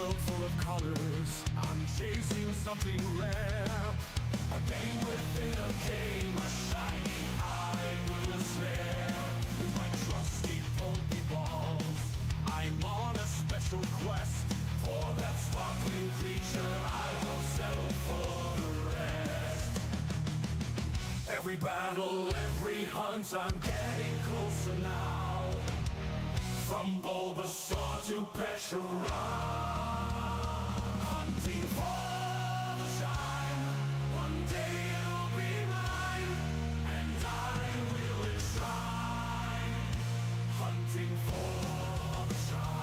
world full of colors. I'm chasing something rare. A game within a game, a shiny eye will snare. With my trusty Pokeballs, I'm on a special quest. For that sparkling creature, I will settle for the rest. Every battle, every hunt, I'm getting closer now. From Bulbasaur to Pecharunt, hunting for the shine. One day you'll be mine, and I will enshrine. Hunting for the shine.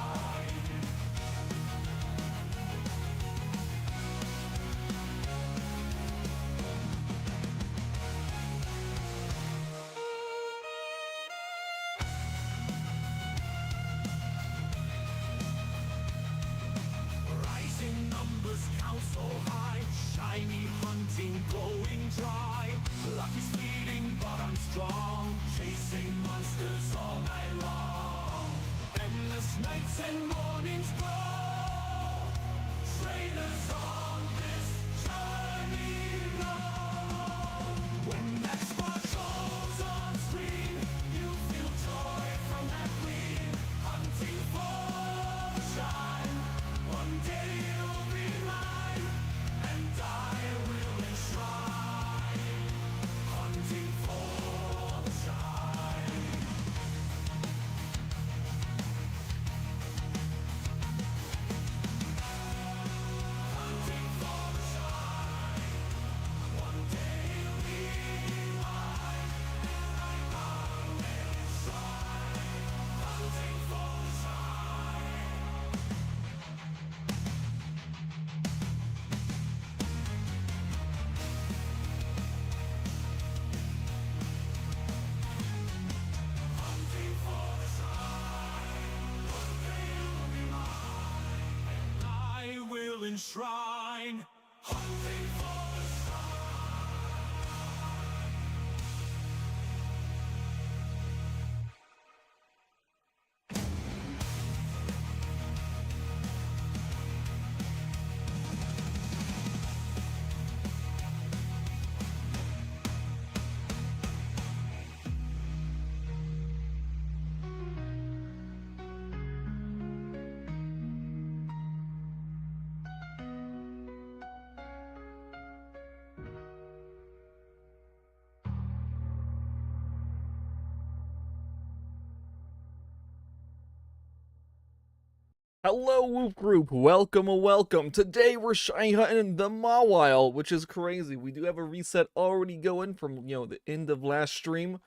Rising numbers count so high, shiny hunting going dry. Luck is fleeting, but I'm strong, chasing monsters all night long. Endless nights and mornings glow, trainers on this journey know. When that spark goes on screen, you feel joy from that queen. Hunting for the shine. One day you'll be mine, and I will enshrine. Hunting for the shine. Hunting for the shine. One day you'll be mine, and I will enshrine. Hunting for the shine. Hunting for the shine. One day you'll be mine, and I will enshrine. Hunting for the Hello, Whoop Group. Welcome. Today we're shiny hunting the Mawile, which is crazy. We do have a reset already going from the end of last stream.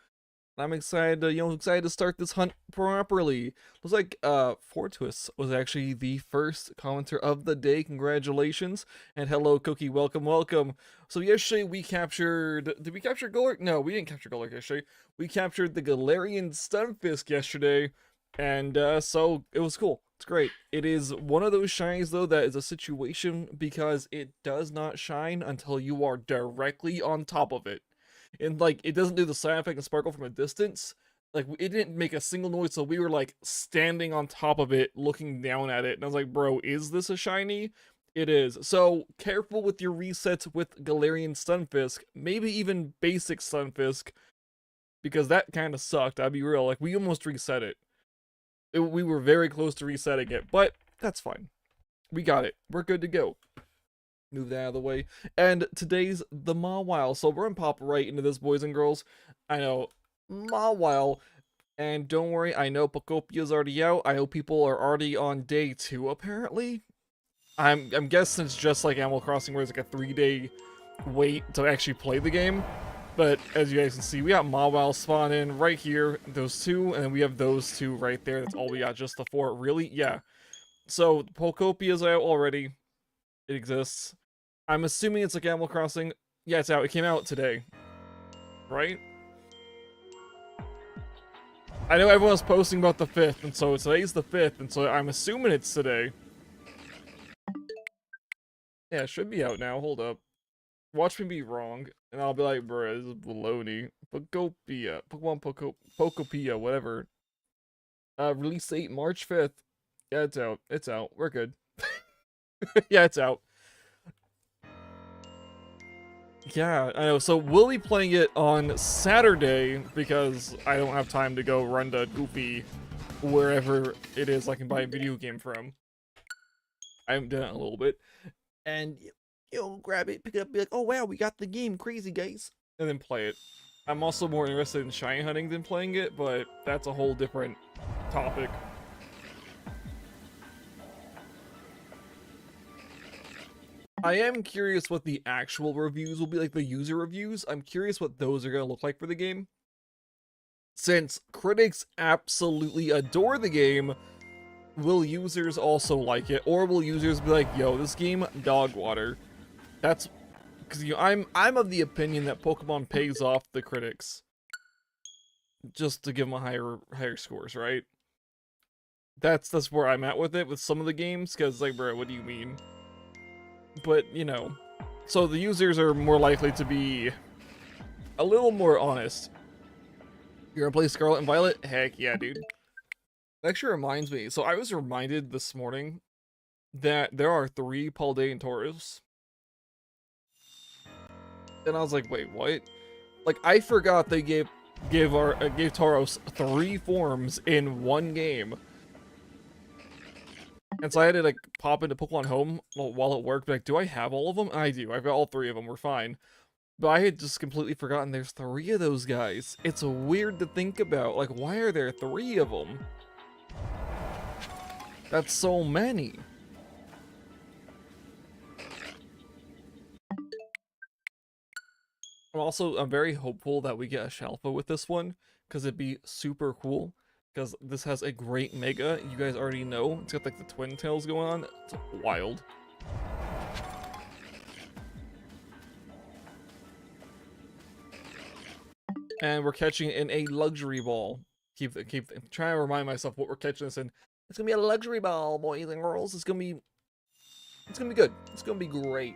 I'm excited to start this hunt properly. Looks like Fortuous was actually the first commenter of the day. Congratulations. And hello, Cookie. Welcome. So yesterday we captured. Did we capture Golurk? No, we didn't capture Golurk yesterday. We captured the Galarian Stunfisk yesterday. And so it was cool. It's great. It is one of those shines though that is a situation because it does not shine until you are directly on top of it. And like it doesn't do the side effect and sparkle from a distance. Like it didn't make a single noise, so we were like standing on top of it, looking down at it, and I was like, bro, is this a shiny? It is. So careful with your resets with Galarian Stunfisk, maybe even basic Stunfisk, because that kind of sucked. I'll be real. Like we almost reset it. We were very close to resetting it, but that's fine. We got it. We're good to go. Move that out of the way. And today's the Mawile. So we're gonna pop right into this, boys and girls. I know Mawile, and don't worry, I know Pocopia's already out. I know people are already on day 2 apparently. I'm guessing it's just like Animal Crossing where it's like a 3-day wait to actually play the game. But as you guys can see, we got Mawile spawn in right here, those 2, and then we have those 2 right there. That's all we got, just the 4. Really? Yeah. So Pocopia's out already. It exists. I'm assuming it's like Animal Crossing. Yeah, it's out. It came out today. Right? I know everyone's posting about the 5th, and so today's the 5th, and so I'm assuming it's today. Yeah, it should be out now. Hold up. Watch me be wrong, and I'll be like, bruh, this is baloney. Pokopia. Pokemon Pokopia, whatever. Release date March 5th. Yeah, it's out. It's out. We're good. Yeah, it's out. Yeah, I know. So we'll be playing it on Saturday because I don't have time to go run to Goofy wherever it is I can buy a video game from. I haven't done it in a little bit. And you'll grab it, pick it up, be like, oh wow, we got the game, crazy guys. And then play it. I'm also more interested in shiny hunting than playing it, but that's a whole different topic. I am curious what the actual reviews will be, like the user reviews. I'm curious what those are going to look like for the game. Since critics absolutely adore the game, will users also like it? Or will users be like, yo, this game, dog water? That's because I'm of the opinion that Pokemon pays off the critics just to give them a higher scores, right? That's where I'm at with it with some of the games, because like, bro, what do you mean? But you know, so the users are more likely to be a little more honest. You're gonna play Scarlet and Violet? Heck yeah, dude. That actually reminds me. So I was reminded this morning that there are 3 Paldean Tauros. And I was like, wait, what? Like, I forgot they gave Tauros 3 forms in one game. And so I had to like pop into Pokemon Home while at work, be like, do I have all of them? I do. I've got all 3 of them. We're fine. But I had just completely forgotten there's 3 of those guys. It's weird to think about. Like, why are there 3 of them? That's so many. I'm very hopeful that we get a Shalfa with this one, because it'd be super cool. Because this has a great Mega. You guys already know. It's got like the twin tails going on. It's wild. And we're catching in a luxury ball. Keep trying to remind myself what we're catching this in. It's gonna be a luxury ball, boys and girls. It's gonna be good. It's gonna be great.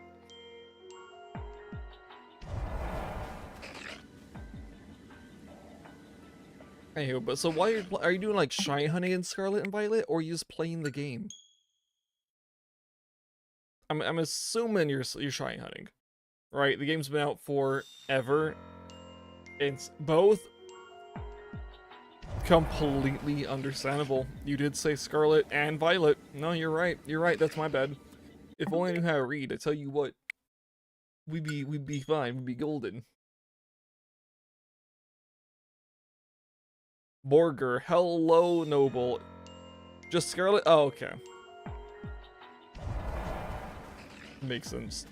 Anywho, but so why are you doing like shiny hunting in Scarlet and Violet, or are you just playing the game? I'm assuming you're shiny hunting, right? The game's been out forever. It's both completely understandable. You did say Scarlet and Violet. No, you're right. You're right. That's my bad. If only I knew how to read. I tell you what, we'd be fine. We'd be golden. Borger, hello, Noble. Just Scarlet? Oh, okay. Makes sense.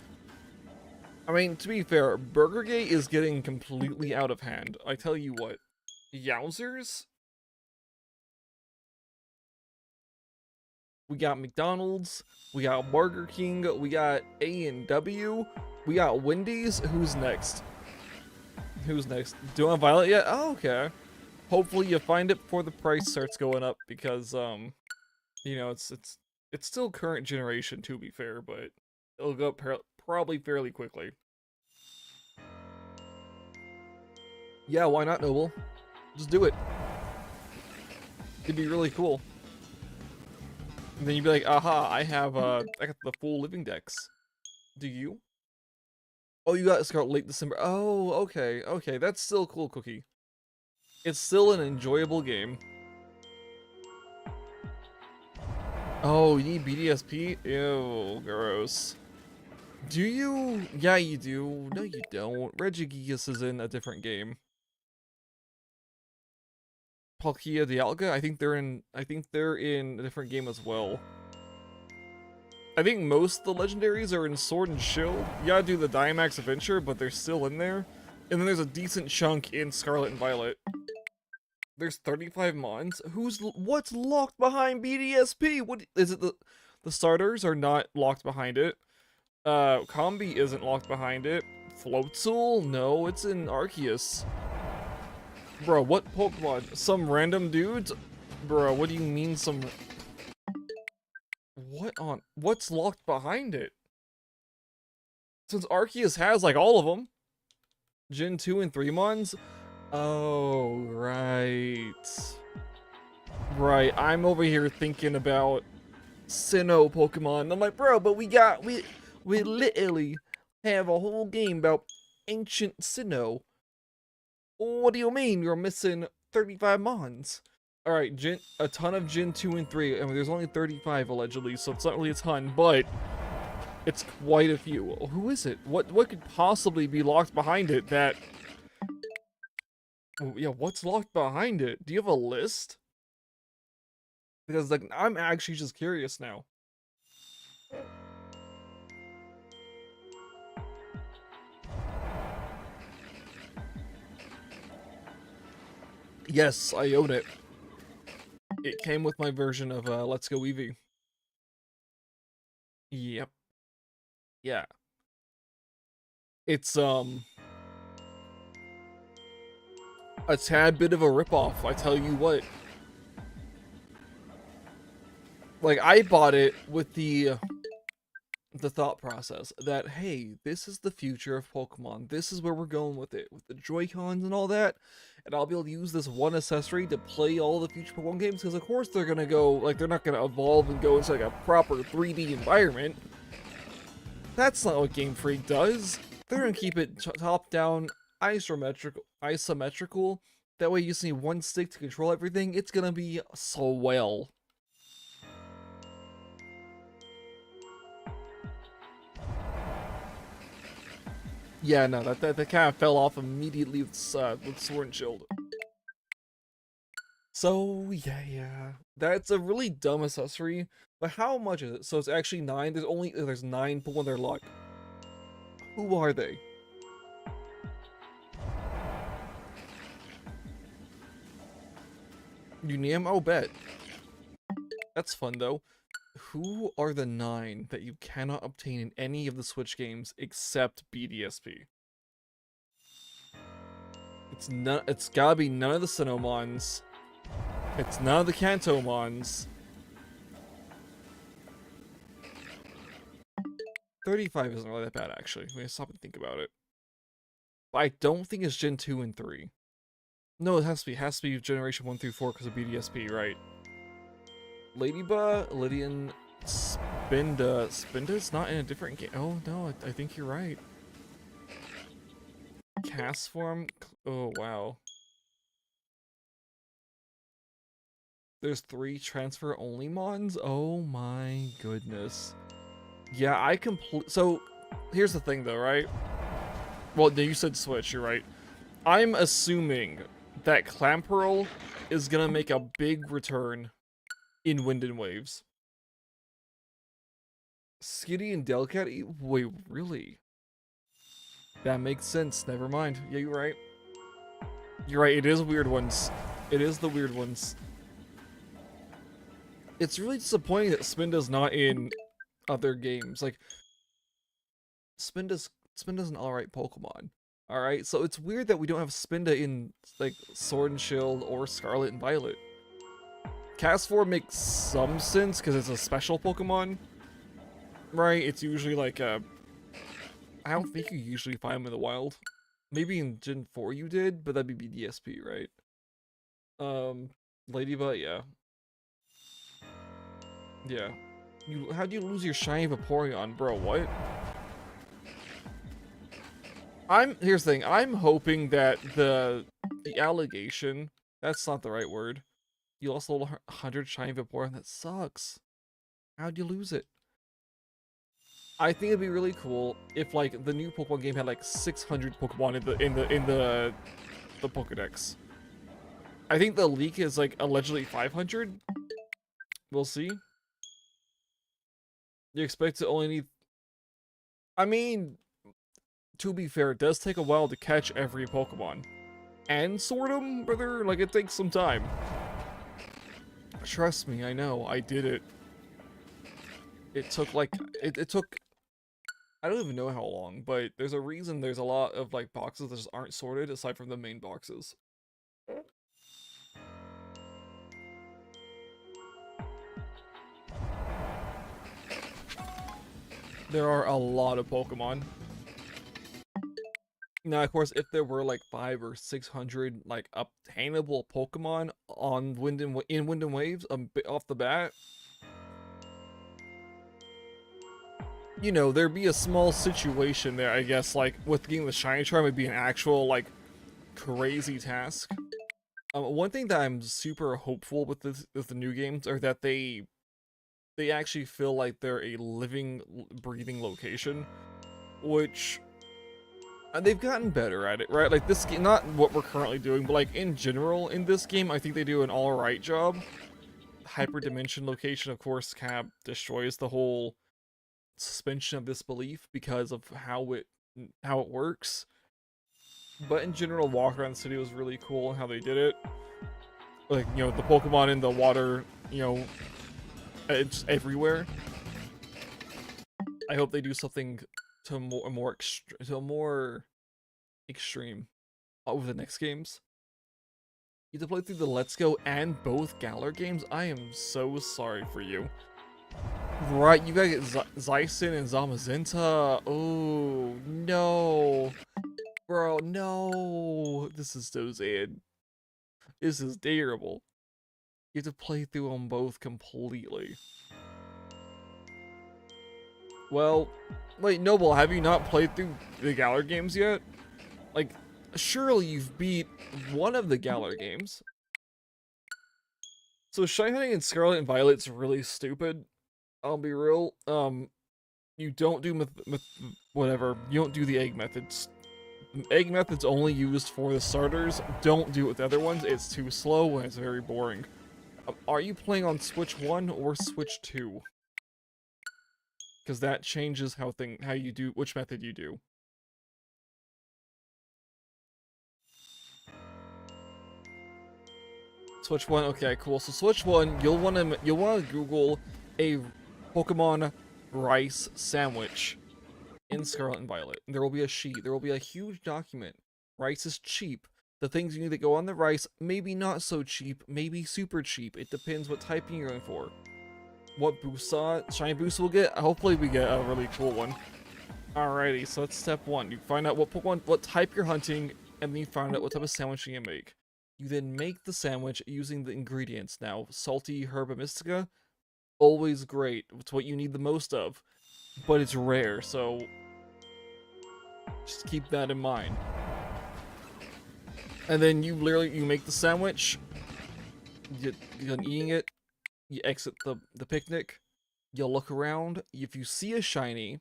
I mean, to be fair, Burgergate is getting completely out of hand. I tell you what. Yowzers? We got McDonald's, we got Burger King, we got A&W, we got Wendy's. Who's next? Who's next? Do you want Violet yet? Oh, okay. Hopefully you find it before the price starts going up, because you know, it's still current generation, to be fair, but it'll go up probably fairly quickly. Yeah, why not, Noble? Just do it. It'd be really cool. And then you'd be like, aha, I got the full living dex. Do you? Oh, you got Scarlet late December. Oh, okay, okay, that's still cool, Cookie. It's still an enjoyable game. Oh, you need BDSP? Ew, gross. Do you? Yeah, you do. No, you don't. Regigigas is in a different game. Palkia Dialga? I think they're in a different game as well. I think most of the legendaries are in Sword and Shield. You gotta do the Dynamax Adventure, but they're still in there. And then there's a decent chunk in Scarlet and Violet. There's 35 mons. What's locked behind BDSP? What is it? The starters are not locked behind it. Combi isn't locked behind it. Floatzel? No, it's in Arceus. Bro, what Pokemon? Some random dudes? Bro, what do you mean some... What's locked behind it? Since Arceus has, like, all of them. Gen 2 and 3 mons? Oh, right. Right, I'm over here thinking about Sinnoh Pokemon. I'm like, bro, but we literally have a whole game about ancient Sinnoh. What do you mean you're missing 35 Mons? Alright, a ton of Gen 2 and 3. I mean, there's only 35 allegedly, so it's not really a ton, but it's quite a few. Who is it? What could possibly be locked behind it that... Oh, yeah, what's locked behind it? Do you have a list? Because, like, I'm actually just curious now. Yes, I own it. It came with my version of Let's Go Eevee. Yep. Yeah. It's a tad bit of a ripoff, I tell you what. Like, I bought it with the thought process that, hey, this is the future of Pokemon. This is where we're going with it, with the Joy-Cons and all that. And I'll be able to use this one accessory to play all the future Pokemon games, because of course they're gonna go, like, they're not gonna evolve and go into like a proper 3D environment. That's not what Game Freak does. They're gonna keep it top-down, isometrical. That way you just need one stick to control everything. It's gonna be so well. Yeah, no, that kind of fell off immediately with Sword and Shield. So, yeah. That's a really dumb accessory. But how much is it? So it's actually 9. There's 9 Pokemon that are locked. Who are they? You name? Oh, bet. That's fun, though. Who are the 9 that you cannot obtain in any of the Switch games except BDSP? It's gotta be none of the Sinnomons. It's none of the Kantomons. 35 isn't really that bad, actually. Let me stop and think about it. But I don't think it's Gen 2 and 3. No, it has to be Generation 1 through 4 because of BDSP, right? Ladybug, Lydian, Spinda. Spinda's not in a different game. Oh, no, I think you're right. Cast form? Oh, wow. There's 3 transfer-only Mons? Oh my goodness. Yeah, so, here's the thing though, right? Well, you said Switch, you're right. I'm assuming that Clamperl is gonna make a big return in Wind and Waves. Skitty and Delcat? Wait, really? That makes sense, never mind. Yeah, you're right. You're right, it is weird ones. It is the weird ones. It's really disappointing that Spinda's not in other games. Like, Spinda's an alright Pokemon. Alright, so it's weird that we don't have Spinda in, like, Sword and Shield or Scarlet and Violet. Cast form makes some sense because it's a special Pokemon. Right, it's usually like a... I don't think you usually find them in the wild. Maybe in Gen 4 you did, but that'd be BDSP, right? Ladybug, yeah. Yeah. How'd you lose your shiny Vaporeon, bro? What? Here's the thing. I'm hoping that the allegation, that's not the right word. You lost a little 100 shiny Vaporeon. That sucks. How'd you lose it? I think it'd be really cool if like the new Pokemon game had like 600 Pokemon in the Pokédex. I think the leak is like allegedly 500. We'll see. You expect to only need... I mean, to be fair, it does take a while to catch every Pokemon. And sort them, brother, like it takes some time. Trust me, I know, I did it. It took like, it took, I don't even know how long, but there's a reason there's a lot of like boxes that just aren't sorted aside from the main boxes. There are a lot of Pokemon. Now, of course, if there were like 500 or 600 like obtainable Pokemon on Wind and Waves, off the bat, you know, there'd be a small situation there, I guess, like, with getting the shiny charm would be an actual, like, crazy task. One thing that I'm super hopeful with with the new games are that they actually feel like they're a living, breathing location, which they've gotten better at it, right? Like this game, not what we're currently doing, but like in general in this game, I think they do an all right job. Hyperdimension location, of course, kind of destroys the whole suspension of disbelief because of how it works. But in general, walk around the city was really cool and how they did it. Like, you know, the Pokemon in the water, you know, it's everywhere. I hope they do something to a more extreme with the next games. You have to play through the Let's Go and both Galar games? I am so sorry for you. Right, you gotta get Zyson and Zamazenta. Oh, no. Bro, no. This is so sad. This is terrible. You have to play through them both completely. Well, wait, Noble, have you not played through the Galar games yet? Like, surely you've beat one of the Galar games. So Shiny Hunting in Scarlet and Violet's really stupid. I'll be real. You don't do whatever. You don't do the egg methods. Egg method's only used for the starters. Don't do it with the other ones. It's too slow and it's very boring. Are you playing on Switch 1 or Switch 2? Because that changes how you do which method you do. Switch 1, okay, cool. So Switch 1, you'll wanna Google a Pokemon rice sandwich in Scarlet and Violet. And there will be a sheet. There will be a huge document. Rice is cheap. The things you need to go on the rice, maybe not so cheap, maybe super cheap. It depends what typing you're going for. What shiny boost we'll get? Hopefully we get a really cool one. Alrighty, so that's step 1. You find out what type you're hunting, and then you find out what type of sandwich you can make. You then make the sandwich using the ingredients. Now, salty herba mystica, always great. It's what you need the most of, but it's rare, so just keep that in mind. And then you make the sandwich, you're done eating it, you exit the picnic, you look around, if you see a shiny,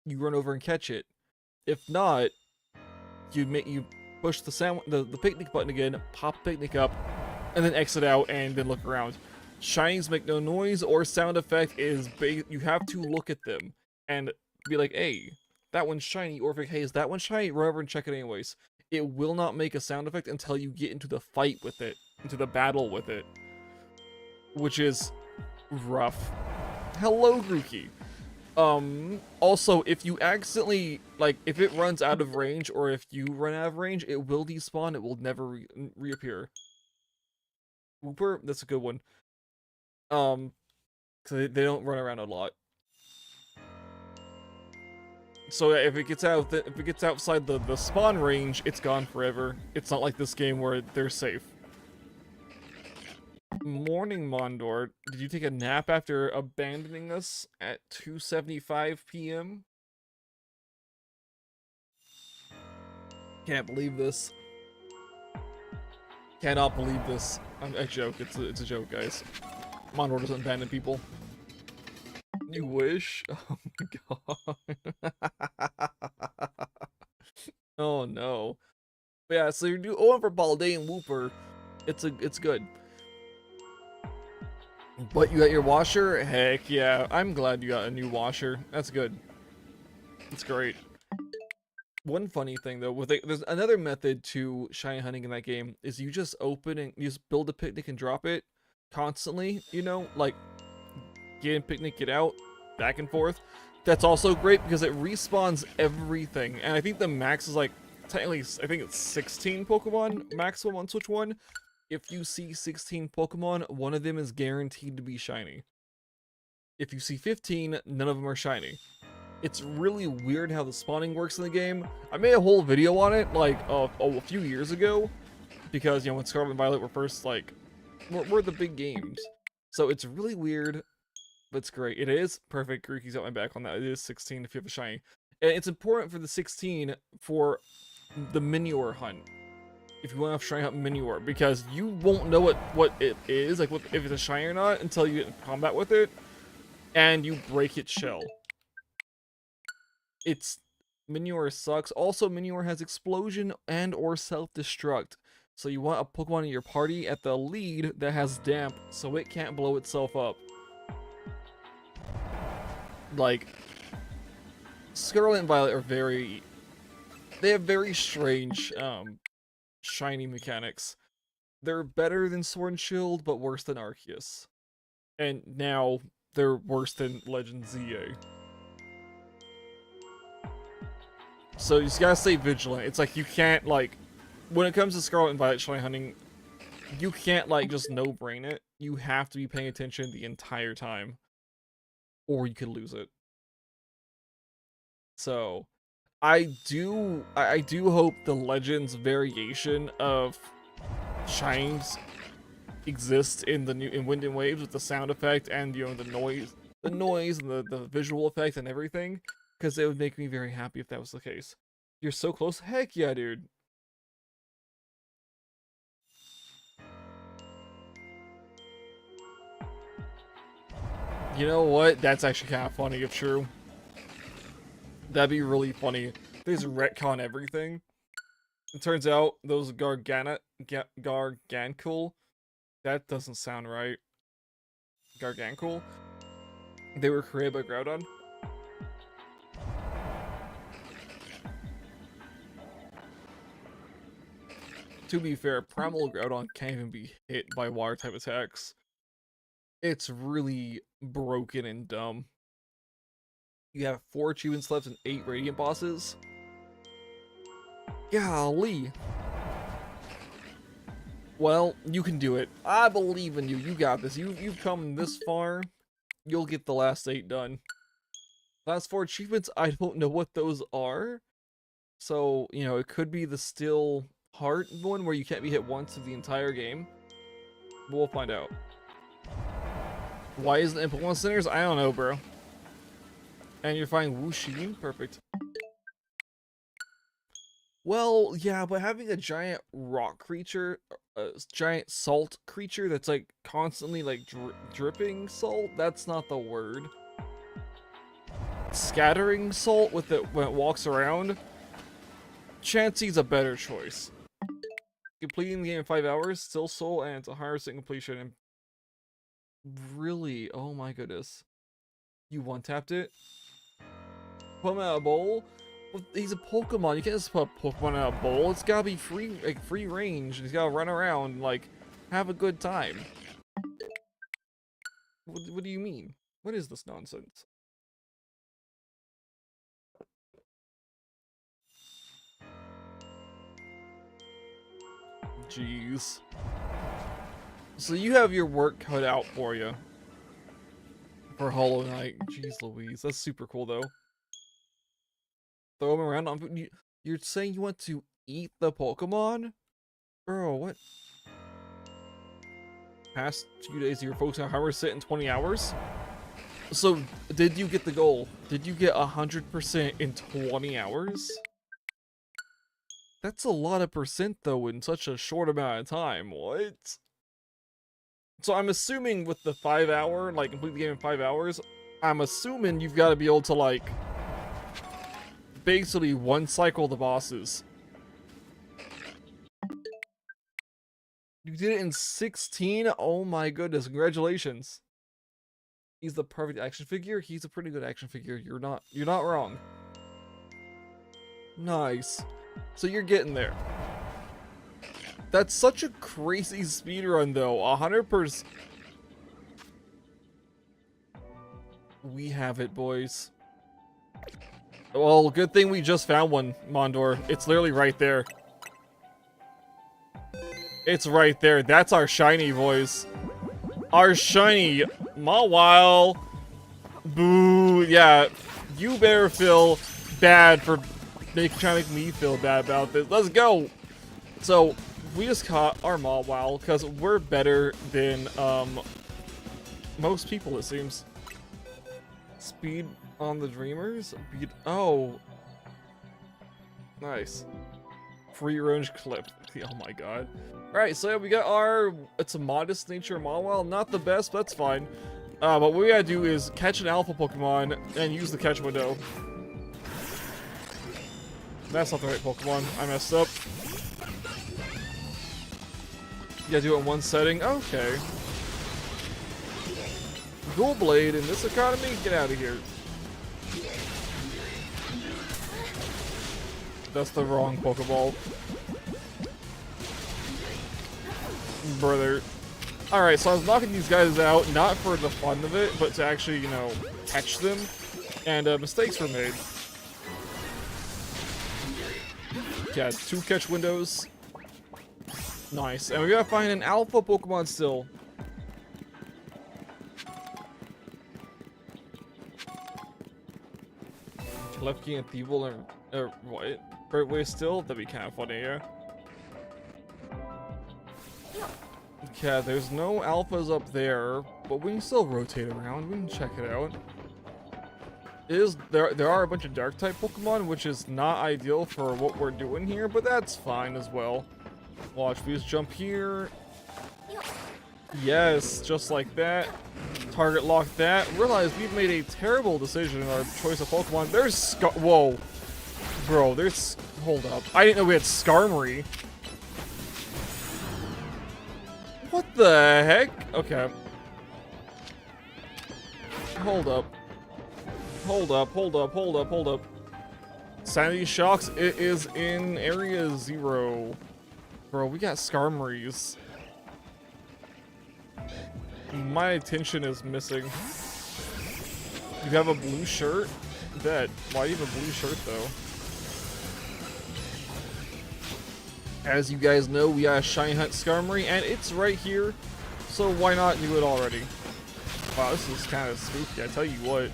you run over and catch it. If not, you push the picnic button again, pop picnic up, and then exit out and then look around. Shinies make no noise or sound effect is big. You have to look at them and be like, hey, that one's shiny, or if like, hey, is that one shiny? Run over and check it anyways. It will not make a sound effect until you get into the fight with it, into the battle with it, which is rough. Hello, Grookey. Also, if you accidentally, like, if it runs out of range, or if you run out of range, it will despawn, it will never reappear. Wooper, that's a good one. Cause they don't run around a lot. So if it gets outside the spawn range, it's gone forever. It's not like this game where they're safe. Morning, Mondor. Did you take a nap after abandoning us at 2:75 p.m.? Can't believe this. Cannot believe this. I joke. It's a joke, guys. Mondor doesn't abandon people. You wish? Oh my god. Oh no. But yeah, so you do Owen for Balday and Wooper. It's good. But you got your washer? Heck yeah. I'm glad you got a new washer. That's good. It's great. One funny thing though, there's another method to shiny hunting in that game is you just build a picnic and drop it constantly, you know, like get in picnic, get out, back and forth. That's also great because it respawns everything. And I think the max is like, technically, I think it's 16 Pokemon maximum on Switch 1. If you see 16 Pokemon, one of them is guaranteed to be shiny. If you see 15, none of them are shiny. It's really weird how the spawning works in the game. I made a whole video on it, like, a few years ago. Because, you know, when Scarlet and Violet were first, like, were the big games. So it's really weird. That's great. It is perfect. Greeky's got my back on that. It is 16 if you have a shiny. And it's important for the 16 for the Minior hunt. If you want to shiny hunt Minior, because you won't know what it is, like if it's a shiny or not, until you get in combat with it, and you break its shell. Minior sucks. Also, Minior has explosion and or self-destruct. So you want a Pokemon in your party at the lead that has damp, so it can't blow itself up. Like, Scarlet and Violet are they have very strange, shiny mechanics. They're better than Sword and Shield, but worse than Arceus. And now, they're worse than Legend ZA. So you just gotta stay vigilant. It's like you can't, like, when it comes to Scarlet and Violet shiny hunting, you can't, like, just no-brain it. You have to be paying attention the entire time, or you could lose it. So, I do hope the Legends variation of shinies exists in Wind and Waves with the sound effect and, you know, the noise and the visual effect and everything, because it would make me very happy if that was the case. You're so close. Heck yeah, dude. You know what? That's actually kind of funny if true. That'd be really funny. There's retcon everything. It turns out those Gargantual. That doesn't sound right. Gargantual. They were created by Groudon. To be fair, Primal Groudon can't even be hit by water type attacks. It's really broken and dumb. You have 4 achievements left and 8 Radiant bosses. Golly. Well, you can do it. I believe in you. You got this. You've come this far. You'll get the last 8 done. Last 4 achievements, I don't know what those are. So, you know, it could be the Still Heart one where you can't be hit once of the entire game. But we'll find out. Why isn't it in Pokemon Centers? I don't know, bro. And you're finding Wuxin? Perfect. Well, yeah, but having a giant rock creature, a giant salt creature that's like constantly like dripping salt, that's not the word. Scattering salt with it when it walks around, Chansey's a better choice. Completing the game in 5 hours, still soul, and it's a 100% completion. And really, oh my goodness. You one-tapped it? Put him out of a bowl? Well, he's a Pokemon. You can't just put a Pokemon out of a bowl. It's gotta be free, like free range. And he's gotta run around and like have a good time. What do you mean? What is this nonsense? Jeez. So you have your work cut out for you. For Hollow Knight. Jeez Louise. That's super cool though. Throw him around on. You're saying you want to eat the Pokemon? Bro, what? Past few days, your folks on Hammer sit in 20 hours? So, did you get the goal? Did you get 100% in 20 hours? That's a lot of percent, though, in such a short amount of time. What? So, I'm assuming with the 5 hour, like, complete the game in 5 hours, I'm assuming you've got to be able to, like, basically one cycle the bosses. You did it in 16? Oh my goodness, congratulations. He's the perfect action figure. He's a pretty good action figure. You're not wrong. Nice. So you're getting there. That's such a crazy speedrun though. 100%. We have it, boys. Well, good thing we just found one, Mondor. It's literally right there. It's right there. That's our shiny, boys. Our shiny Mawile. Boo. Yeah, you better feel bad for trying to make me feel bad about this. Let's go. So, we just caught our Mawile because we're better than most people, it seems. Speed on the Dreamers? Oh. Nice. Free range clip. Oh my god. Alright, so yeah, we got our... It's a modest nature Mawile. Not the best, but that's fine. But what we gotta do is catch an alpha Pokemon and use the catch window. That's not the right Pokemon. I messed up. You gotta do it in one setting. Okay. Dual Blade in this economy? Get out of here. That's the wrong Pokeball. Brother. Alright, so I was knocking these guys out, not for the fun of it, but to actually, you know, catch them. And mistakes were made. Yeah, 2 catch windows. Nice. And we gotta find an alpha Pokemon still. Left key and Thievul and what? Right way still? That'd be kind of funny, yeah. Yeah, there's no alphas up there, but we can still rotate around. We can check it out. There are a bunch of dark type Pokemon, which is not ideal for what we're doing here, but that's fine as well. Watch, we just jump here. Yes, just like that. Target lock that. Realize we've made a terrible decision in our choice of Pokemon. There's whoa. Bro, there's... Hold up. I didn't know we had Skarmory. What the heck? Okay. Hold up. Hold up, hold up, hold up, hold up. Sanity Shocks, it is in Area 0. Bro, we got Skarmories. My attention is missing. You have a blue shirt? Bet. Why do you have a blue shirt, though? As you guys know, we got a Shiny Hunt Skarmory, and it's right here. So why not do it already? Wow, this is kind of spooky, I tell you what.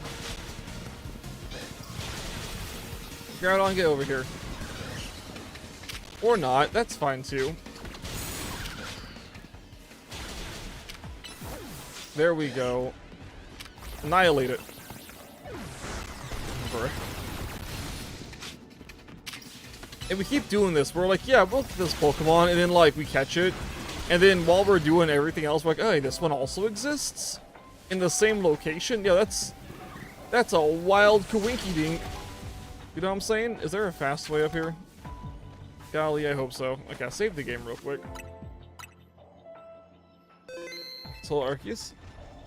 Groudon, get over here. Or not, that's fine too. There we go. Annihilate it. Bruh. And we keep doing this. We're like, yeah, we'll get this Pokemon, and then like we catch it, and then while we're doing everything else, we're like, oh, hey, this one also exists in the same location. Yeah, that's a wild coinky dink. You know what I'm saying? Is there a fast way up here? Golly, I hope so. Okay, I'll save the game real quick. Solar Arceus?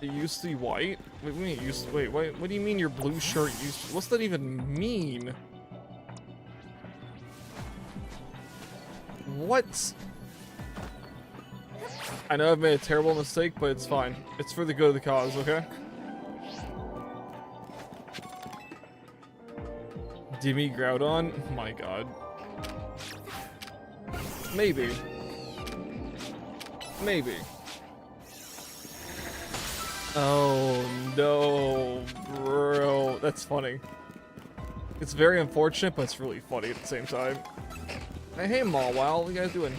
It used to be white? Wait, what do you mean your blue shirt used to, what's that even mean? What? I know I've made a terrible mistake, but it's fine. It's for the good of the cause, okay? Dimmy Groudon? Oh my god. Maybe. Maybe. Oh no, bro. That's funny. It's very unfortunate, but it's really funny at the same time. Hey Mawile, what you guys doing?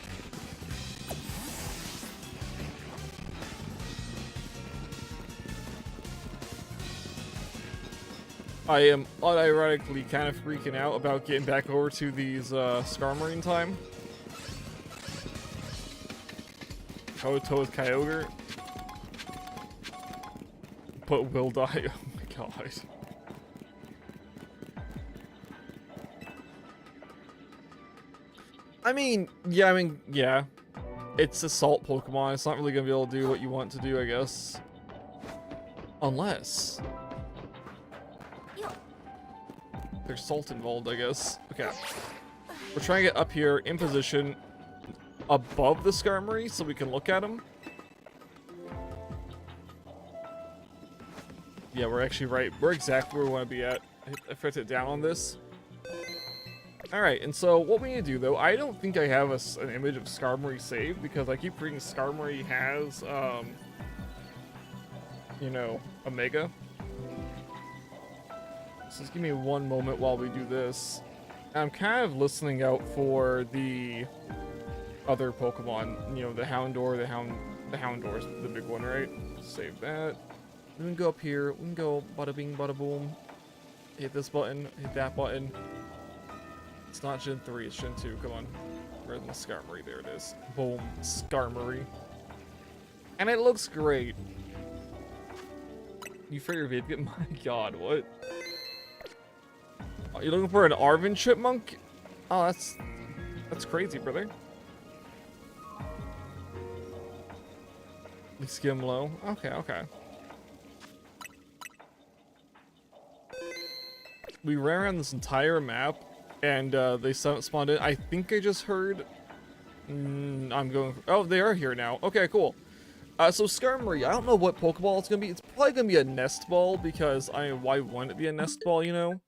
I am unironically kind of freaking out about getting back over to these Skarmory time. Toe with Kyogre. But will die. Oh my god. I mean, yeah. It's a salt Pokemon. It's not really gonna be able to do what you want to do, I guess. Unless there's salt involved, I guess. Okay. We're trying to get up here in position above the Skarmory so we can look at him. Yeah, we're actually right. We're exactly where we want to be at. I pressed it down on this. Alright, and so what we need to do, though, I don't think I have an image of Skarmory saved because I keep reading Skarmory has, you know, Omega. So just give me one moment while we do this. I'm kind of listening out for the other Pokemon, you know, the Houndour, the Houndour's the big one, right? Save that. We can go up here. We can go bada bing, bada boom. Hit this button. Hit that button. It's not Gen 3, it's Gen 2. Come on. Where's the Skarmory? There it is. Boom. Skarmory. And it looks great. You for your vid? My god, what? Oh, you're looking for an Arvin chipmunk? Oh, that's crazy, brother. We skim low. Okay, okay. We ran around this entire map, and they spawned in. I think I just heard. I'm going. Oh, they are here now. Okay, cool. So Skarmory, I don't know what Pokeball it's gonna be. It's probably gonna be a Nest Ball because why wouldn't it be a Nest Ball? You know,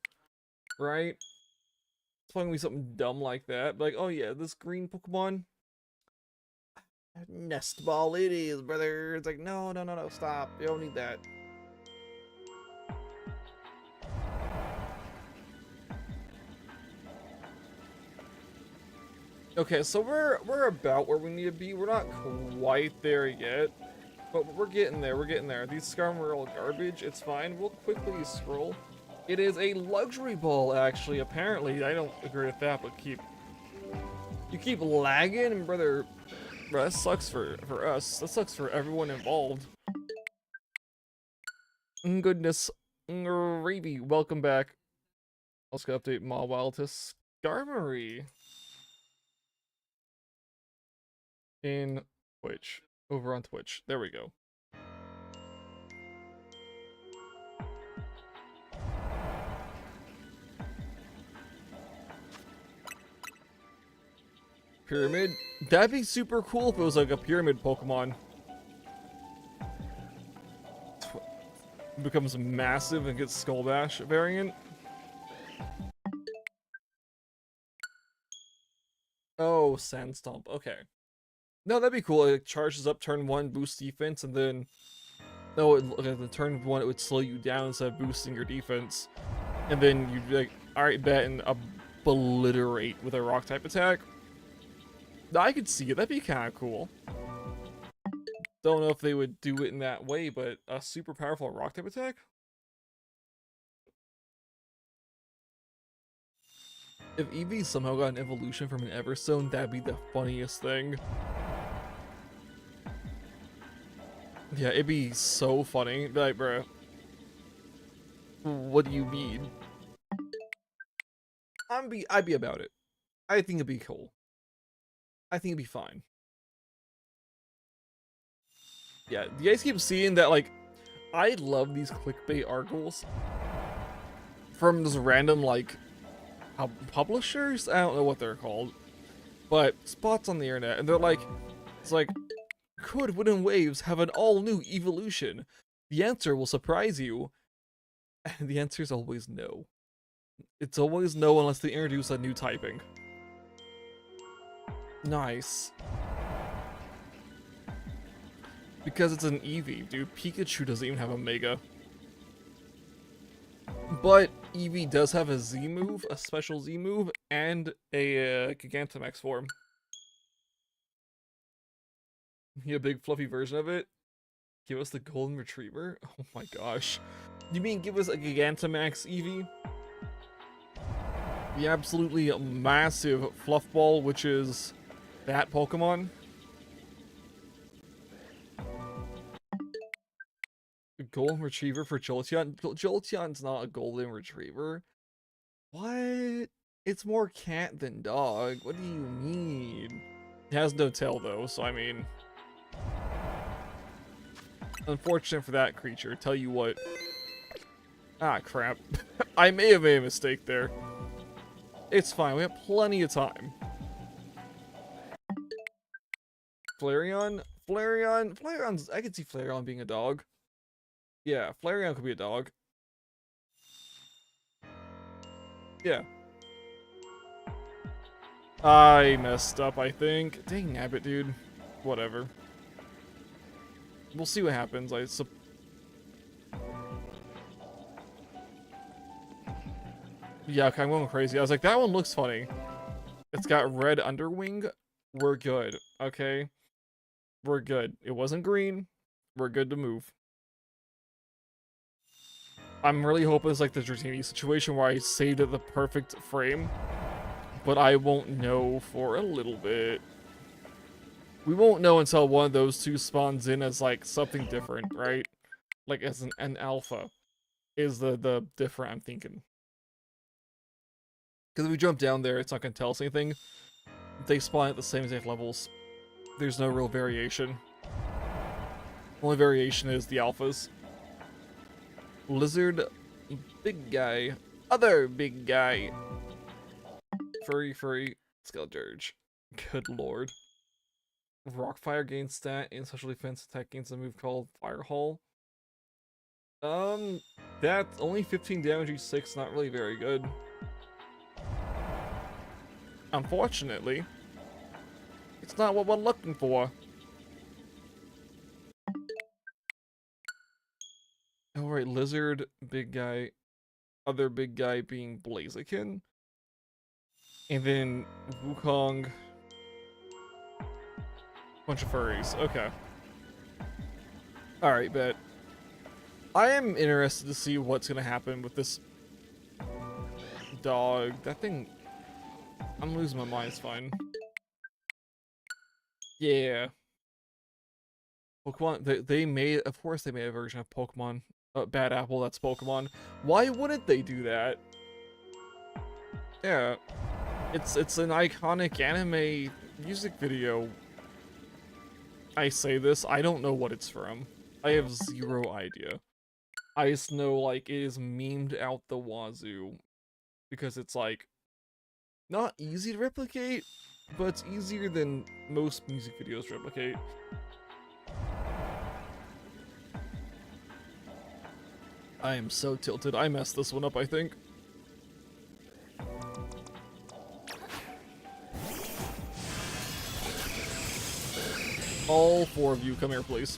right? It's probably gonna be something dumb like that. Like, oh yeah, this green Pokemon. Nest Ball it is, brother. It's like, no, stop. You don't need that. Okay, so we're about where we need to be. We're not quite there yet, but we're getting there. We're getting there. These Skarmory are all garbage. It's fine. We'll quickly scroll. It is a luxury ball, actually. Apparently, I don't agree with that, but you keep lagging, and brother, that sucks for us. That sucks for everyone involved. Goodness, gravy. Welcome back. Let's go update Mawile to Skarmory. In Twitch. Over on Twitch. There we go. Pyramid? That'd be super cool if it was like a pyramid Pokemon. Becomes massive and gets Skull Bash variant. Oh, Sandstomp. Okay. No, that'd be cool. It charges up turn 1, boosts defense, and then... No, the turn 1 it would slow you down instead of boosting your defense. And then you'd be like, alright, bet, and obliterate with a rock type attack. I could see it. That'd be kind of cool. Don't know if they would do it in that way, but a super powerful rock type attack? If Eevee somehow got an evolution from an Everstone, that'd be the funniest thing. Yeah, it'd be so funny. Be like, bruh, what do you mean? I'd be about it. I think it'd be cool. I think it'd be fine. Yeah, you guys keep seeing that, like, I love these clickbait articles from this random, like, publishers? I don't know what they're called, but spots on the internet, and they're like, it's like, could Wooden Waves have an all-new evolution? The answer will surprise you. And the answer is always no. It's always no unless they introduce a new typing. Nice. Because it's an Eevee, dude. Pikachu doesn't even have a Mega. But Eevee does have a Z move, a special Z move, and a Gigantamax form. A big fluffy version of it. Give us the Golden Retriever? Oh my gosh. You mean give us a Gigantamax Eevee? The absolutely massive fluff ball, which is that Pokemon? A Golden Retriever for Jolteon? Jolteon's not a Golden Retriever. What? It's more cat than dog. What do you mean? It has no tail though, so I mean... Unfortunate for that creature. Tell you what. Ah, crap. I may have made a mistake there. It's fine. We have plenty of time. Flareon? Flareon's... I could see Flareon being a dog. Yeah, Flareon could be a dog. Yeah. I messed up, I think. Dang nabbit, dude. Whatever. We'll see what happens. Yeah, okay, I'm going crazy. I was like, that one looks funny. It's got red underwing. We're good, okay? We're good. It wasn't green. We're good to move. I'm really hoping it's like the Dratini situation where I saved at the perfect frame, but I won't know for a little bit. We won't know until one of those two spawns in as like something different, right? Like as an alpha is the different I'm thinking. Because if we jump down there, it's not gonna tell us anything. They spawn at the same exact levels. There's no real variation. Only variation is the alphas. Lizard, big guy, other big guy. Furry, Skeldurge. Good lord. Rockfire gains stat and special defense attack gains a move called Firehall. That's only 15 damage each 6, not really very good. Unfortunately, it's not what we're looking for. Alright, Lizard, big guy, other big guy being Blaziken. And then Wukong. Bunch of furries, okay. Alright, bet. I am interested to see what's gonna happen with this dog. That thing, I'm losing my mind, it's fine. Yeah. Pokemon, they made, of course they made a version of Pokemon. Bad Apple, that's Pokemon. Why wouldn't they do that? Yeah. It's an iconic anime music video. I say this, I don't know what it's from. I have zero idea. I just know, like, it is memed out the wazoo. Because it's, like, not easy to replicate, but it's easier than most music videos to replicate. I am so tilted. I messed this one up, I think. All 4 of you, come here, please.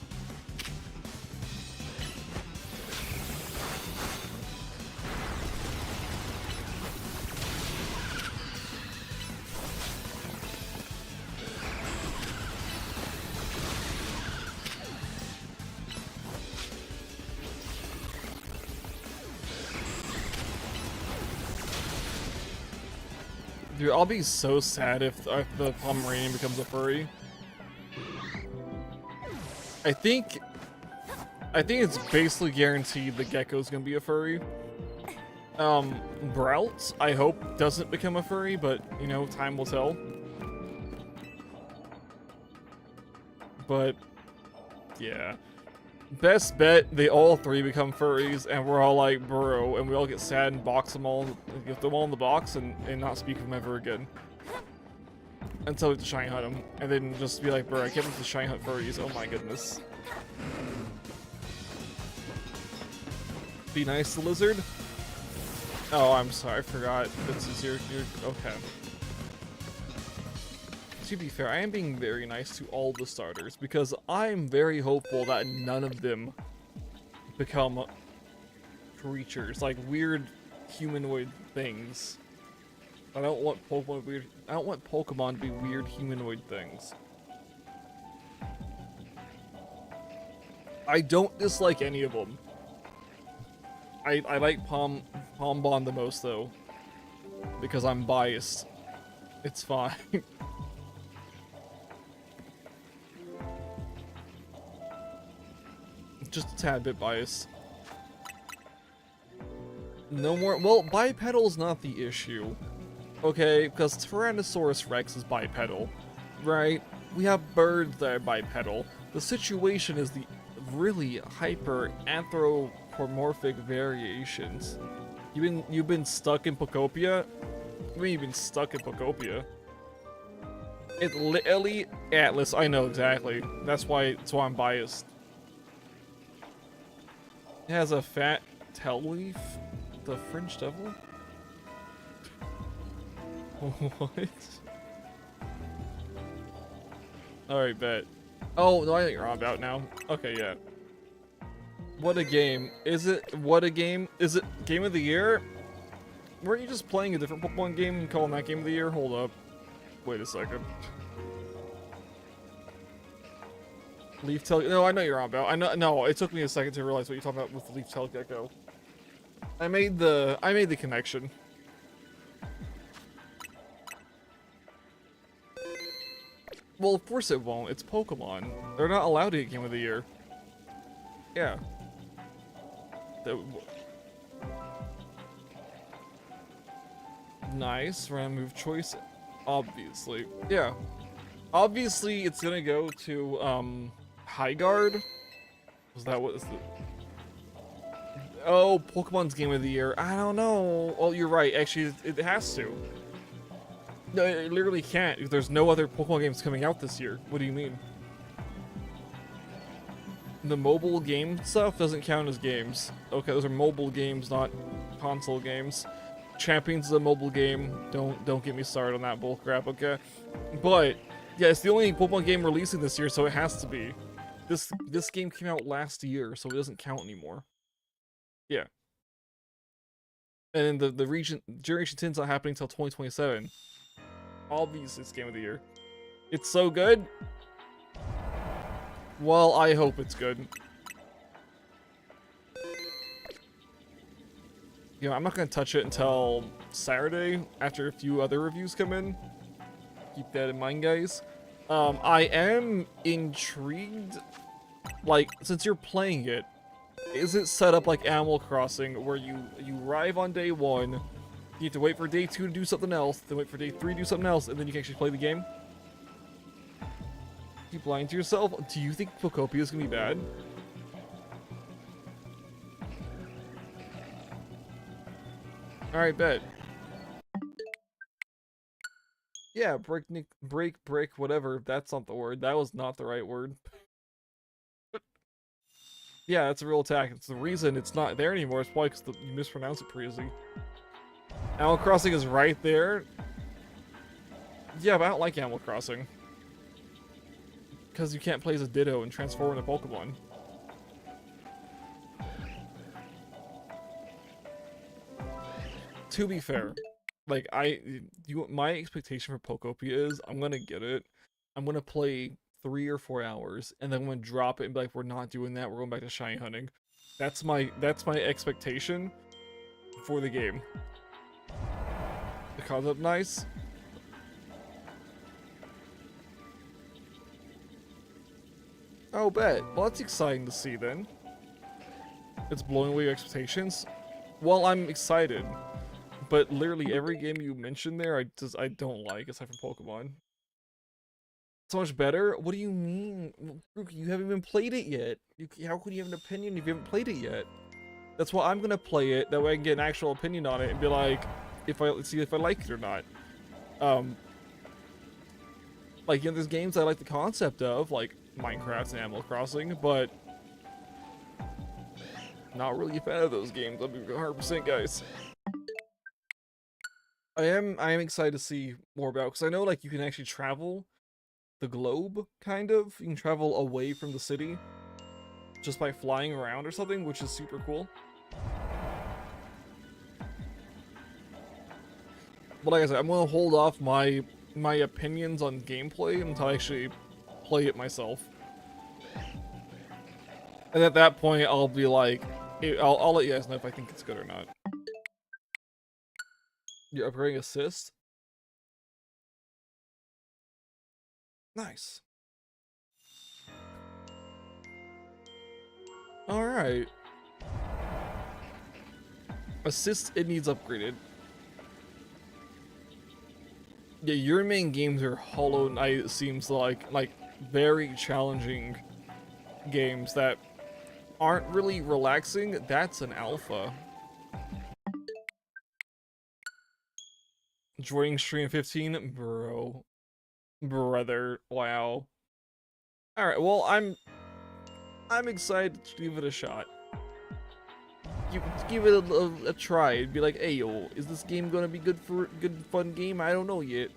Dude, I'll be so sad if the Pomeranian becomes a furry. I think it's basically guaranteed the Gecko's gonna be a furry. Brelt, I hope, doesn't become a furry, but, you know, time will tell. But, yeah. Best bet, they all 3 become furries, and we're all like, bro, and we all get sad and box them all, get them all in the box, and not speak of them ever again. Until we have to shiny hunt them, and then just be like, bro, I can't wait to shiny hunt furries, oh my goodness. Be nice to Lizard? Oh, I'm sorry, I forgot. This is your okay. To be fair, I am being very nice to all the starters because I'm very hopeful that none of them become creatures, like weird humanoid things. I don't want Pokemon to be weird humanoid things. I don't dislike any of them. I like Pombon the most though, because I'm biased. It's fine. Just a tad bit biased. No more. Well, bipedal's not the issue. Okay, because Tyrannosaurus Rex is bipedal, right? We have birds that are bipedal. The situation is the really hyper anthropomorphic variations. You've been stuck in Pokopia? I mean, you've been stuck in Pokopia. It's literally Atlas. I know exactly. That's why I'm biased. It has a fat tail leaf. The Fringe Devil? What? Alright, bet. Oh, no, I think you're on about now. Okay, yeah. What a game. Is it? What a game? Is it Game of the Year? Weren't you just playing a different Pokemon game and calling that Game of the Year? Hold up. Wait a second. Leaf Tail. No, I know you're on about. I know. No, it took me a second to realize what you're talking about with the Leaf Tail Gecko. I made the connection. Well, of course it won't. It's Pokemon. They're not allowed to get Game of the Year. Yeah. Nice. Random move choice. Obviously. Yeah. Obviously, it's gonna go to, High Guard. Was that what is the... Oh, Pokemon's Game of the Year. I don't know. Oh, you're right. Actually, it has to. No, it literally can't. There's no other Pokemon games coming out this year. What do you mean? The mobile game stuff doesn't count as games. Okay, those are mobile games, not console games. Champions is a mobile game. Don't get me started on that bullcrap, okay? But yeah, it's the only Pokemon game releasing this year, so it has to be. This game came out last year, so it doesn't count anymore. Yeah. And then the Generation 10's not happening until 2027. Obviously, it's Game of the Year. It's so good. Well, I hope it's good. You know, I'm not gonna touch it until Saturday after a few other reviews come in. Keep that in mind, guys. I am intrigued. Like, since you're playing it, is it set up like Animal Crossing, where you arrive on day 1, you have to wait for day 2 to do something else, then wait for day 3 to do something else, and then you can actually play the game? Keep lying to yourself. Do you think Pokopia is gonna be bad? Alright, bet. Yeah, break, whatever. That's not the word. That was not the right word. Yeah, that's a real attack. It's the reason it's not there anymore. It's probably because you mispronounced it pretty easy. Animal Crossing is right there. Yeah, but I don't like Animal Crossing. Because you can't play as a Ditto and transform into Pokemon. To be fair, like, my expectation for Pokopia is I'm gonna get it. I'm gonna play 3 or 4 hours, and then I'm gonna drop it and be like, we're not doing that. We're going back to shiny hunting. That's my expectation for the game. The concept nice. Oh, bet. Well, that's exciting to see then. It's blowing away your expectations. Well, I'm excited, but literally every game you mentioned there, I don't like, aside from Pokemon. So much better? What do you mean? You haven't even played it yet. How could you have an opinion if you haven't played it yet? That's why I'm gonna play it. That way I can get an actual opinion on it and be like, see if I like it or not. Like, you know, there's games I like the concept of, like Minecraft and Animal Crossing, but not really a fan of those games. I'll be 100%, guys. I am excited to see more about, because I know, like, you can actually travel the globe, kind of. You can travel away from the city just by flying around or something, which is super cool. But like I said, I'm gonna hold off my opinions on gameplay until I actually play it myself. And at that point, I'll be like, I'll let you guys know if I think it's good or not. You're upgrading assist? Nice. Alright. Assist, it needs upgraded. Yeah, your main games are Hollow Knight, it seems like very challenging games that aren't really relaxing. That's an alpha. Joining stream 15, bro. Brother, wow. Alright, well, I'm excited to give it a shot. Give it a try and be like, hey yo, is this game gonna be good fun game? I don't know yet.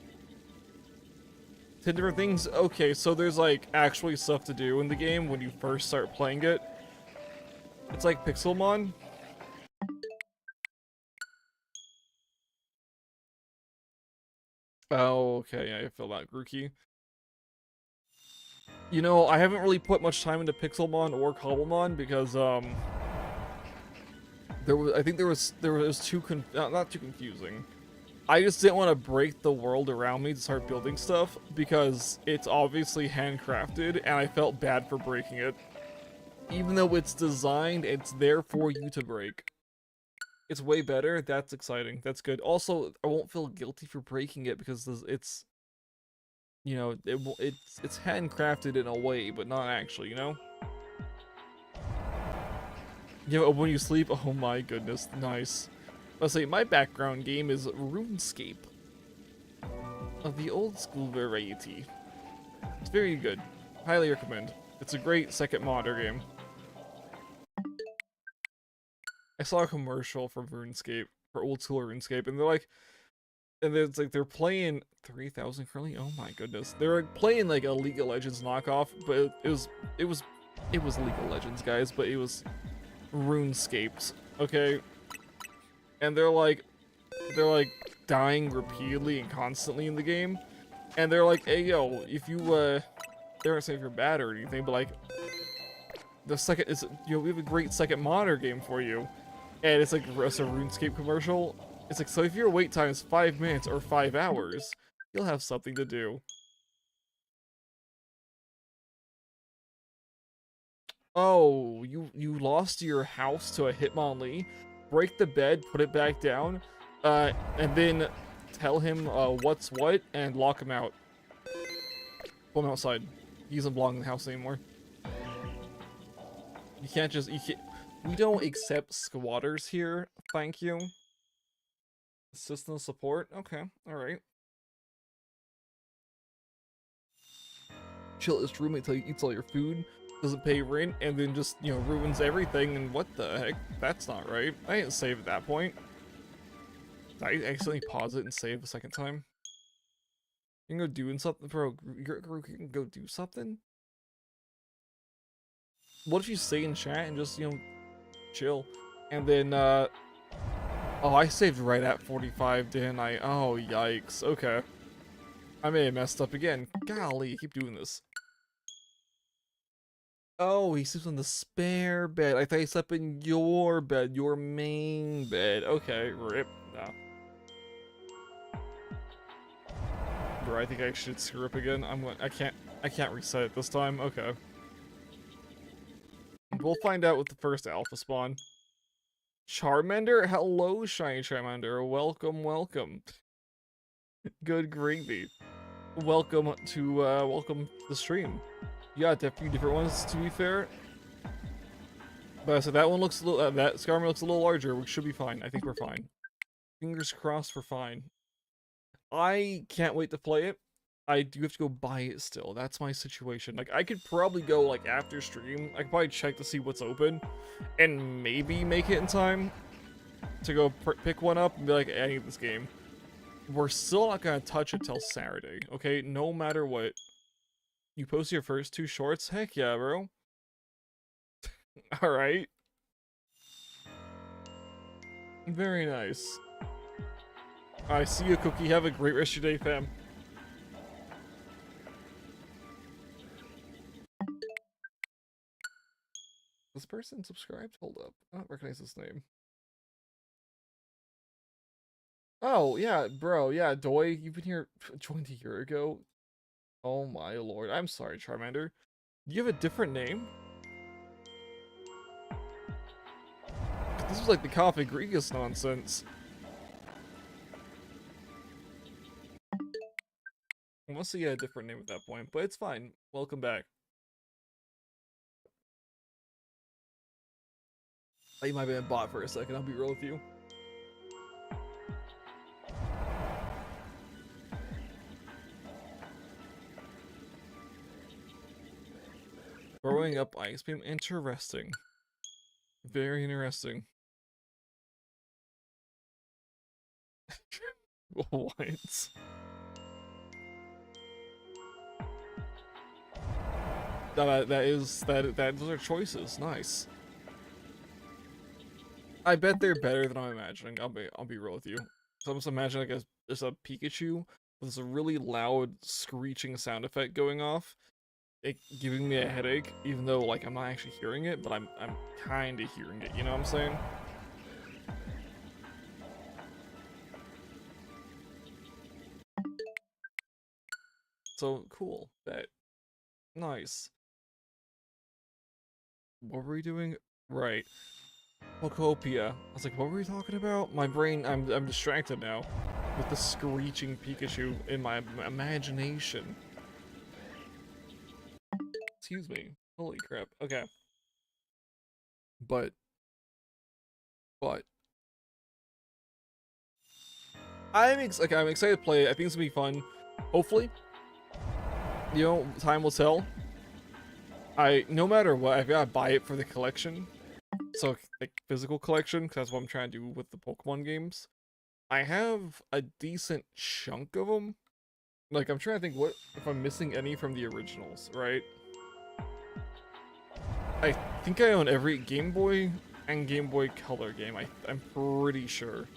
10 different things? Okay, so there's like actually stuff to do in the game when you first start playing it. It's like Pixelmon. Oh, okay, yeah, I feel that, Grookey. You know, I haven't really put much time into Pixelmon or Cobblemon because, I think there was not too confusing. I just didn't want to break the world around me to start building stuff because it's obviously handcrafted and I felt bad for breaking it. Even though it's designed, it's there for you to break. It's way better. That's exciting. That's good. Also, I won't feel guilty for breaking it because it's, you know, it's handcrafted in a way, but not actually, you know? You know, when you sleep, oh my goodness, nice. Let's say my background game is RuneScape of the old school variety. It's very good. Highly recommend. It's a great second modder game. I saw a commercial for RuneScape, for old school RuneScape, and they're like, and it's like they're playing 3,000 currently. Oh my goodness, they're like playing like a League of Legends knockoff, but it was League of Legends, guys, but it was RuneScapes, okay? And they're like dying repeatedly and constantly in the game, and they're like, hey yo, if you they aren't saying if you're bad or anything, but like the second is, you know, we have a great second modder game for you. And it's like a RuneScape commercial. It's like, so if your wait time is 5 minutes or 5 hours, you'll have something to do. Oh, you lost your house to a Hitmonlee. Break the bed, put it back down, and then tell him what's what and lock him out. Pull him outside. He doesn't belong in the house anymore. You can't just, we don't accept squatters here, thank you. System support, okay, alright. Chill his roommate till he eats all your food, doesn't pay rent, and then just, you know, ruins everything, and what the heck? That's not right. I didn't save at that point. Did I accidentally pause it and save a second time? You can go doing something, bro. You can go do something? What if you stay in chat and just, you know, chill? And then, oh, I saved right at 45, didn't I? Oh, yikes. Okay. I may have messed up again. Golly, keep doing this. Oh, he sleeps on the spare bed. I thought he slept in your bed, your main bed. Okay, rip. No. Bro, I think I should screw up again. I can't reset it this time. Okay. We'll find out with the first alpha spawn. Charmander? Hello, shiny Charmander. Welcome, welcome. Good gravy. Welcome to the stream. Yeah, a few different ones, to be fair. But so that one looks a little, that Skarmory looks a little larger. We should be fine. I think we're fine. Fingers crossed we're fine. I can't wait to play it. I do have to go buy it still. That's my situation. Like, I could probably go, like, after stream. I could probably check to see what's open. And maybe make it in time to go pick one up and be like, hey, I need this game. We're still not gonna touch it till Saturday, okay? No matter what. You post your first 2 shorts? Heck yeah, bro. Alright. Very nice. I see you, Cookie. Have a great rest of your day, fam. This person subscribed? Hold up. I don't recognize this name. Oh, yeah, bro. Yeah, Doi, you've been here 20 years ago. Oh my lord. I'm sorry, Charmander. Do you have a different name? This was like the Configurious nonsense. Unless he had a different name at that point, but it's fine. Welcome back. You might have been bot for a second, I'll be real with you. Growing up Ice Beam, interesting. Very interesting. What? Those are choices. Nice. I bet they're better than I'm imagining. I'll be real with you. So I'm just imagining like there's a Pikachu with a really loud screeching sound effect going off, it giving me a headache, even though like I'm not actually hearing it, but I'm kind of hearing it. You know what I'm saying? So cool. Bet. Nice. What were we doing? Right. Pokopia. I was like, what were we talking about? My brain, I'm distracted now with the screeching Pikachu in my imagination. Excuse me. Holy crap. Okay. But I'm excited to play it. I think it's gonna be fun. Hopefully, you know, time will tell. No matter what, I've gotta buy it for the collection. So like physical collection, because that's what I'm trying to do with the Pokemon games. I have a decent chunk of them. Like I'm trying to think what if I'm missing any from the originals, right? I think I own every Game Boy and Game Boy Color game. I'm pretty sure.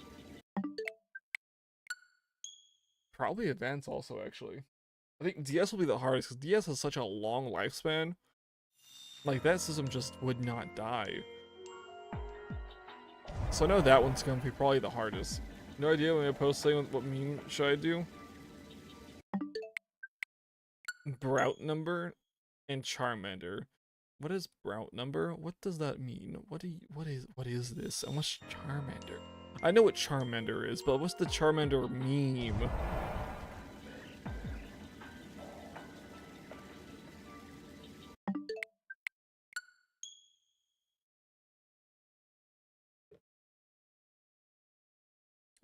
Probably Advance also, actually. I think DS will be the hardest because DS has such a long lifespan. Like that system just would not die. So I know that one's gonna be probably the hardest. No idea when I post saying what meme should I do? Brout number and Charmander. What is Brout number? What does that mean? What is this? And what's Charmander? I know what Charmander is, but what's the Charmander meme?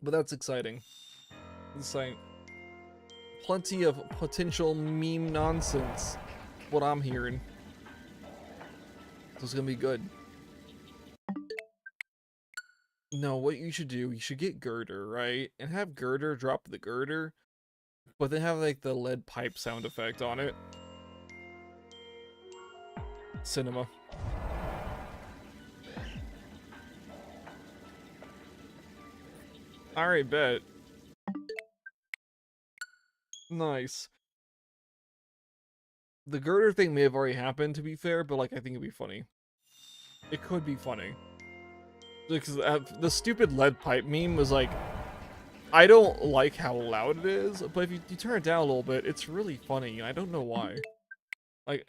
But that's exciting. It's like plenty of potential meme nonsense. What I'm hearing. So it's gonna be good. No, what you should do, you should get Girder, right? And have Girder drop the Girder, but then have like the lead pipe sound effect on it. Cinema. Alright, bet. Nice. The Girder thing may have already happened, to be fair, but like I think it'd be funny. It could be funny. Because the stupid lead pipe meme was like, I don't like how loud it is, but if you turn it down a little bit, it's really funny, and I don't know why. Like,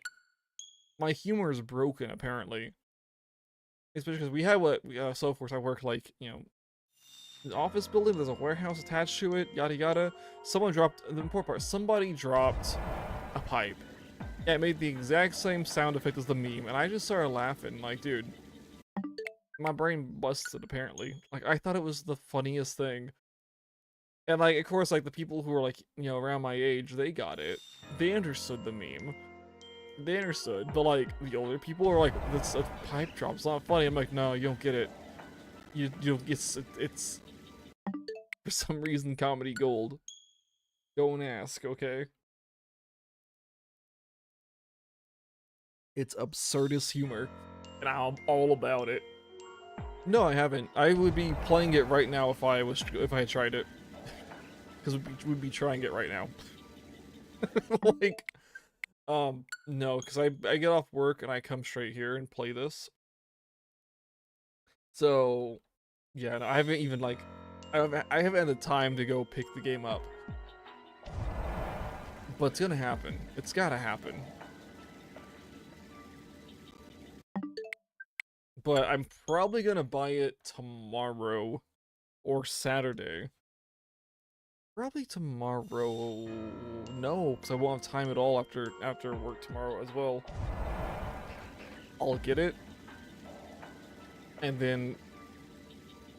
my humor is broken, apparently. Especially because we had so of course I work like, you know, an office building, there's a warehouse attached to it, yada yada. Someone dropped, the important part, somebody dropped a pipe. Yeah, it made the exact same sound effect as the meme, and I just started laughing, like, dude. My brain busted, apparently. Like, I thought it was the funniest thing. And, like, of course, like, the people who were, like, you know, around my age, they got it. They understood the meme. They understood, but, like, the older people are like, this a pipe drop, it's not funny. I'm like, no, you don't get it. You it's for some reason comedy gold. Don't ask, okay? It's absurdist humor, and I'm all about it. No, I haven't. I would be playing it right now if I had tried it, because we'd be trying it right now. Like, no, because I get off work and I come straight here and play this. So, yeah, no, I haven't even like, I haven't had the time to go pick the game up. But it's gonna happen. It's gotta happen. But I'm probably gonna buy it tomorrow or Saturday. Probably tomorrow. No, because I won't have time at all after work tomorrow as well. I'll get it, and then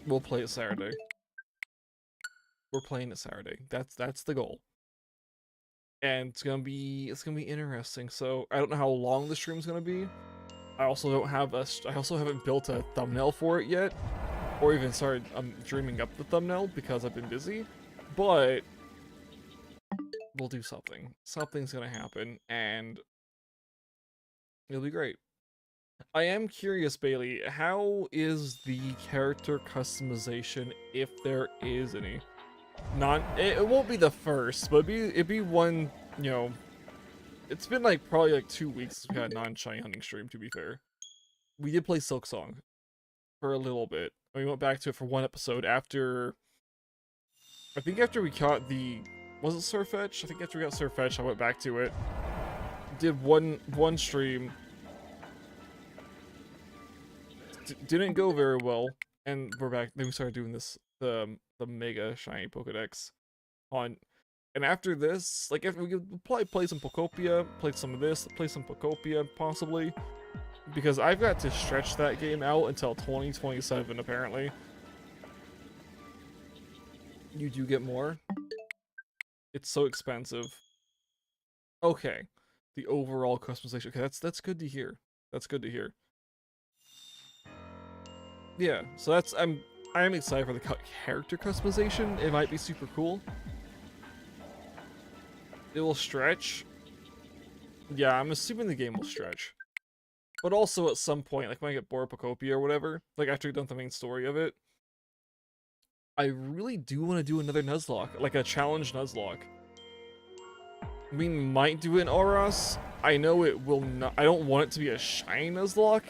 we'll play it Saturday. We're playing it Saturday. That's the goal. And it's gonna be interesting. So I don't know how long the stream's gonna be. I also haven't built a thumbnail for it yet, or even started dreaming up the thumbnail because I've been busy. But we'll do something. Something's gonna happen, and it'll be great. I am curious, Bailey, how is the character customization, if there is any? It won't be the first, but it'd be one, you know, it's been like probably like 2 weeks since we had a non-shiny hunting stream, to be fair. We did play Silk Song for a little bit. We went back to it for one episode after, I think after we caught the Was it Surfetch? I think after we got Surfetch, I went back to it. Did one stream. Didn't go very well, and we're back. Then we started doing this the mega shiny Pokedex on. And after this, like, we could probably play some Pokopia, play some of this, play some Pokopia, possibly. Because I've got to stretch that game out until 2027, apparently. You do get more. It's so expensive. Okay. The overall customization. Okay, that's good to hear. That's good to hear. Yeah, so that's... I am excited for the character customization. It might be super cool. It will stretch. Yeah, I'm assuming the game will stretch. But also at some point, like when I get bored of Pokopia or whatever, like after you've done the main story of it, I really do want to do another Nuzlocke, like a challenge Nuzlocke. We might do it in Oros. I know it will not. I don't want it to be a shiny Nuzlocke.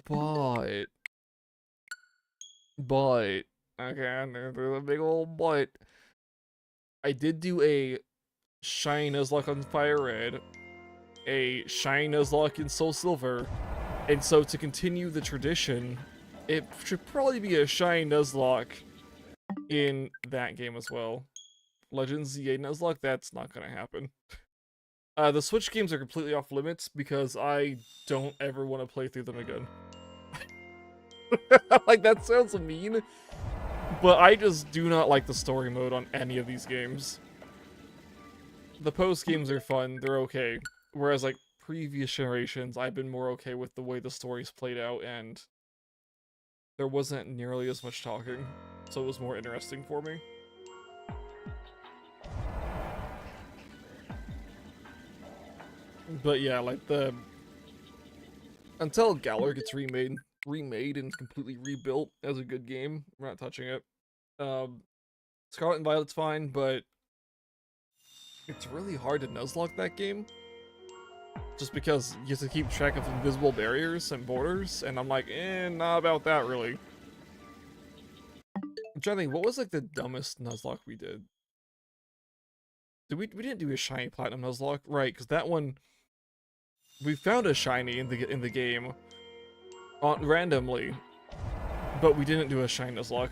But. Okay, there's a big old but. I did do a shiny Nuzlocke on Fire Red, a shiny Nuzlocke in Soul Silver, and so to continue the tradition, it should probably be a shiny Nuzlocke in that game as well. Legends ZA Nuzlocke, that's not gonna happen. The Switch games are completely off limits because I don't ever want to play through them again. Like, that sounds mean, but I just do not like the story mode on any of these games. The post games are fun, they're okay. Whereas, like, previous generations, I've been more okay with the way the story's played out, and there wasn't nearly as much talking, so it was more interesting for me. But yeah, like, until Galar gets remade and completely rebuilt as a good game, we're not touching it. Scarlet and Violet's fine, but it's really hard to Nuzlocke that game. Just because you have to keep track of invisible barriers and borders, and I'm like, not about that, really. I'm trying to think, what was, like, the dumbest Nuzlocke we did? We didn't do a shiny Platinum Nuzlocke? Right, because that one... We found a shiny in the game randomly, but we didn't do a shiny Nuzlocke.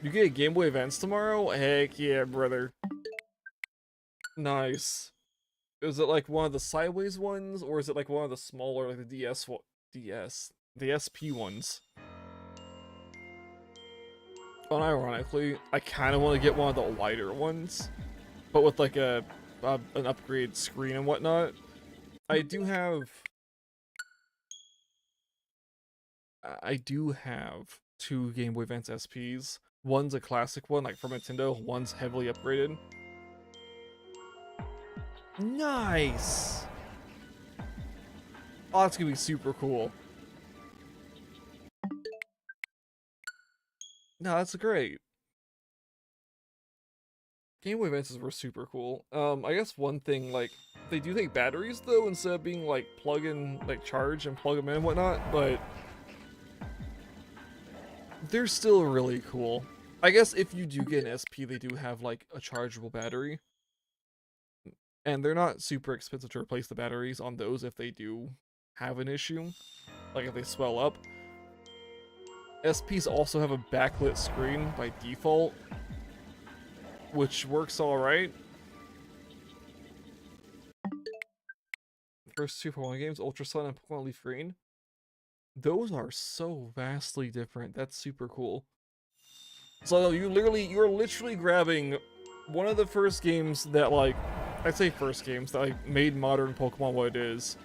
You get Game Boy Advance tomorrow? Heck yeah, brother. Nice. Is it like one of the sideways ones, or is it like one of the smaller, like the the SP ones? Unironically, I kind of want to get one of the lighter ones, but with like an upgrade screen and whatnot. I do have 2 Game Boy Advance SPs. One's a classic one, like from Nintendo. One's heavily upgraded. Nice! Oh, that's gonna be super cool. No, that's great. Game Boy Advances were super cool. I guess one thing, like, they do take batteries, though, instead of being, like, plug in, like, charge and plug them in and whatnot, but they're still really cool. I guess if you do get an SP, they do have, like, a chargeable battery. And they're not super expensive to replace the batteries on those if they do have an issue. Like, if they swell up. SPs also have a backlit screen by default, which works alright. First 2 Pokemon games, Ultra Sun and Pokemon Leaf Green. Those are so vastly different. That's super cool. So you're literally grabbing one of the first games that, like, I'd say first games that, like, made modern Pokemon what it is,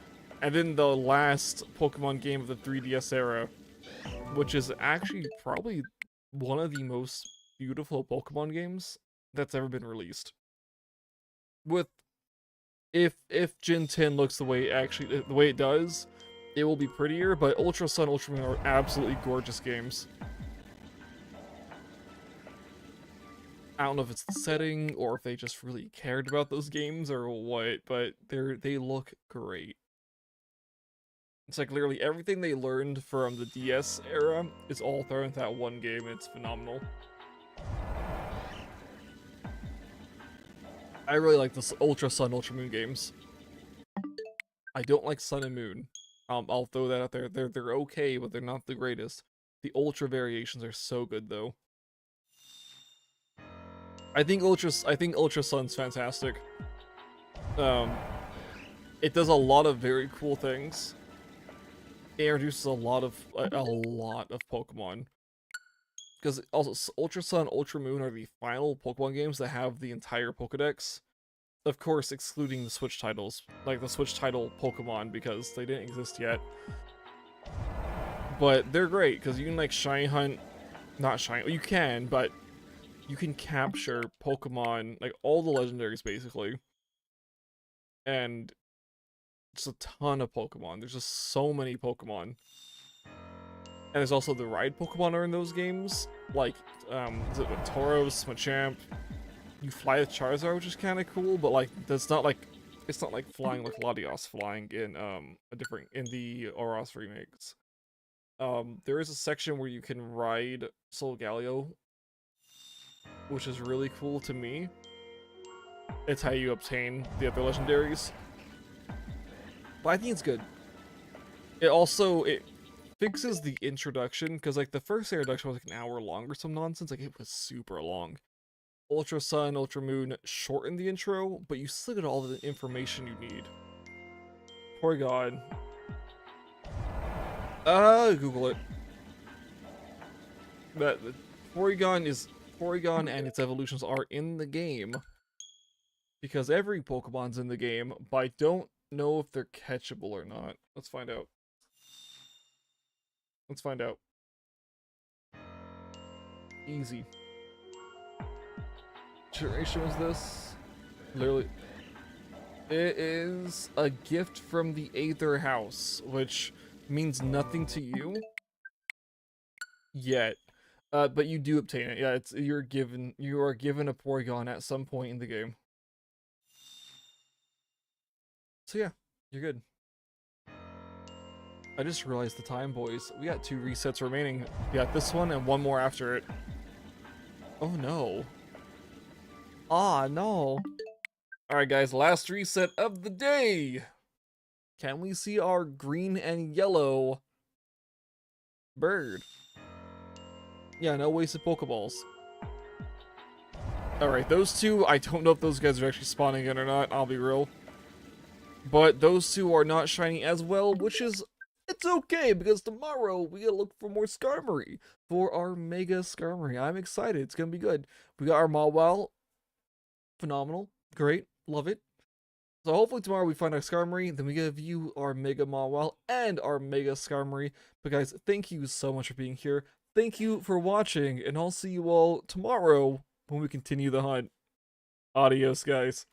and then the last Pokemon game of the 3DS era, which is actually probably one of the most beautiful Pokemon games that's ever been released. With if Gen 10 looks the way it does, it will be prettier, but Ultra Sun, Ultra Moon are absolutely gorgeous games. I don't know if it's the setting or if they just really cared about those games or what, but they look great. It's like literally everything they learned from the DS era is all thrown into that one game. It's phenomenal. I really like the Ultra Sun, Ultra Moon games. I don't like Sun and Moon. I'll throw that out there. They're okay, but they're not the greatest. The Ultra variations are so good though. I think Ultra Sun's fantastic. It does a lot of very cool things. It introduces a lot of Pokemon. Because also Ultra Sun, Ultra Moon are the final Pokemon games that have the entire Pokedex. Of course, excluding the Switch titles, like the Switch title Pokemon, because they didn't exist yet. But they're great because you can like shiny hunt, not shiny. You can, but you can capture Pokemon, like all the legendaries basically, and just a ton of Pokemon. There's just so many Pokemon. And there's also the ride Pokemon are in those games, like is it Tauros, Machamp. You fly with Charizard, which is kind of cool, but like that's not like it's not like flying like Latios flying in in the Oros remakes. There is a section where you can ride Solgaleo, which is really cool to me. It's how you obtain the other legendaries. But I think it's good. It fixes the introduction, because like the first introduction was like an hour long or some nonsense. Like it was super long. Ultra Sun, Ultra Moon shortened the intro, but you still get all the information you need. Porygon. Google it. That Porygon and its evolutions are in the game. Because every Pokemon's in the game, but I don't know if they're catchable or not. Let's find out. Let's find out. Easy. Duration was this? Literally. It is a gift from the Aether House, which means nothing to you yet. But you do obtain it. Yeah, you are given a Porygon at some point in the game. So yeah, you're good. I just realized the time, boys. We got 2 resets remaining. We got this one and one more after it. Oh no. Ah, no. Alright guys, last reset of the day! Can we see our green and yellow bird? Yeah, no wasted Pokeballs. Alright, those 2, I don't know if those guys are actually spawning in or not, I'll be real. But those 2 are not shiny as well, which is... it's okay, because tomorrow we gotta look for more Skarmory. For our Mega Skarmory. I'm excited, it's gonna be good. We got our Mawile. Phenomenal. Great. Love it. So hopefully tomorrow we find our Skarmory, then we get to view our Mega Mawile and our Mega Skarmory. But guys, thank you so much for being here. Thank you for watching, and I'll see you all tomorrow when we continue the hunt. Adios, guys.